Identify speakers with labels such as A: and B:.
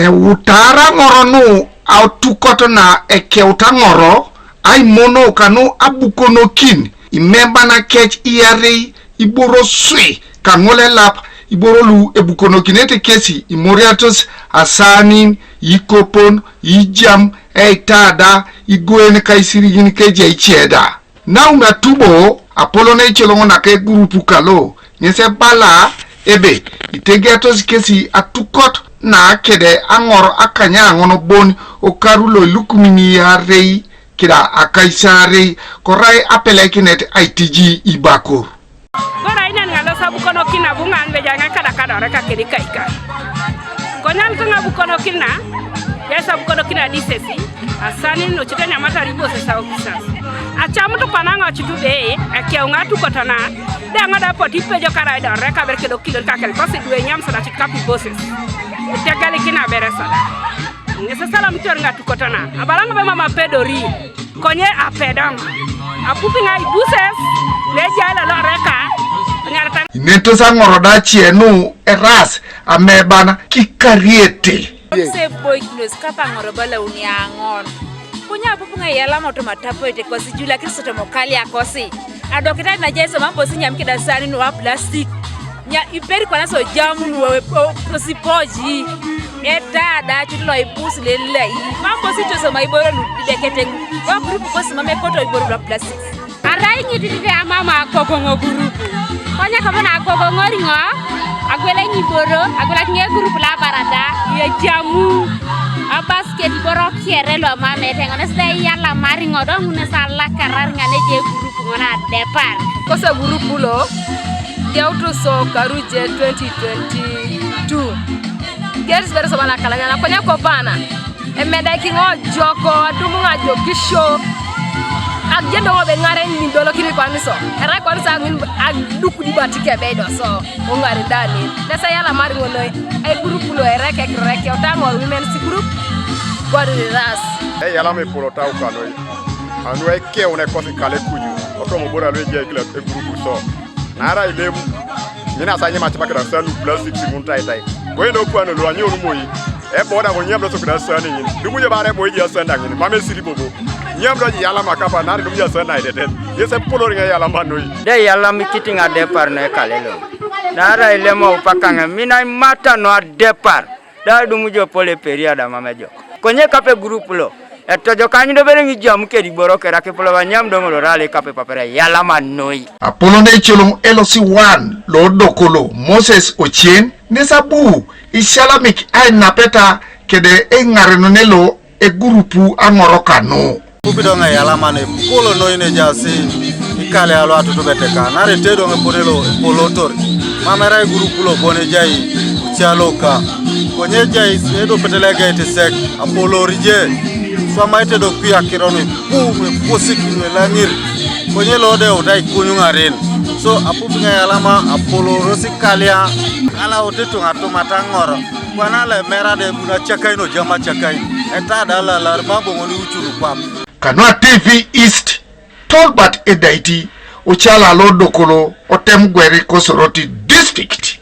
A: utara ngoro no autukoto na ekeuta ngoro ai mono kanu abukono kin imemba na kech iare iboro swe kangole lap iboro lu ebukono kinete kesi imoriatus asanin yikopon yijam eitada igwene kaisiri gini keje icheda na una tubo apolo na ichelongo na ke grupu kalo nyese bala ebe itegetos kesi atukot na kede angoro akanya ngono bon okarulo lukumini ya rei kida akaisare korai apele kinet ITG ibako
B: gora ina ngalo sabu kono kina bunga anbeja ngaka kada reka kedi kaika konyan tunga bukono kina ya sabu kono kina disesi asani no chitanya mata ribo se sabu kisas achamu to pananga chitube akia ngatu kotana da ngada poti pejo karai da reka berke do kilo kakel pasi duwe nyam sana chikapi bosses tegali kina beresa ngesa salam tor ngatu kotana abalanga be mama pedori konye apedang apupi ngai buses leja la lo reka nyarta
A: neto sangoroda chienu eras amebana kikariete
C: se boy kilos kapa ngorobala uniangon punya apupi ngai yala moto matapo ite kosi jula kisoto mokali akosi adokita na jeso mambo sinyam kidasani no plastic nya iperi kwa naso jamu wewe posipoji eta da chulo ibus lele mambo sito so maiboro ludekete wa group kosi mame koto iboro la plastic arai ngitite amama akogongo group konya kama akogongo ringo agwele nyiboro agwela nge group la barada ye jamu a basket boro kierelo mame tengone stay yalla maringo do ngune sala karar ngane je group ngona depart kosa group lo Yautu so karuje 2022 Geris bere so bana kala na konya ko bana e meda ki ngo joko adumu nga jokisho agendo be ngare ni dolo kiri kwani so era kwani sa ngin aduku di batike be do so o ngare dani desa yala mari ngono e group lo reke otango women's group god ras
D: e yala me polota ukano anu e ke one ko kale kuju o to mo bora lo je kila e group so nara ilemu mina sanye machapa kira sanu plastic simunta itai kwendo kwano lo anyo rumoyi e boda mo nyamdo so kira sanu yin dumu je bare mo yi sanda ngini mame siri bobo nyamdo ji yala makapa nari dumu je sanda ideten yese polo ringa yala manoi
E: de yala mikitinga depart ne kalelo nara ilemo upakanga mina mata no depart da dumu je pole periada mamejo konye kape group lo eto jokanyi do bere ngi jam ke di boroke rake polo wanyam do ngolo rale kape papere yala manoi
A: apolo ne chelong LC1 lo dokolo Moses Ochien nesabu ishalamik ay napeta kede engare no nelo e grupu angoroka no
F: ubido nga yala mane polo no ine jasi ikale alo atuto beteka nare tedo nga ponelo polo tor mamera grupu lo bone jai chaloka konye jai edo petelega ite sek apolo rije Swamaite do pia kironi puwe posikinwe langir konye lode udai kunyungaren so apupinga yalama apolo rosikalia ala otetu ngato matangoro kwana le mera de buna chakai no jama chakai eta dala larmambo ngoni uchuru pap
A: Kanwa TV East Tolbert Edaiti Ochala Lodokolo Otem Gweri Kosoroti District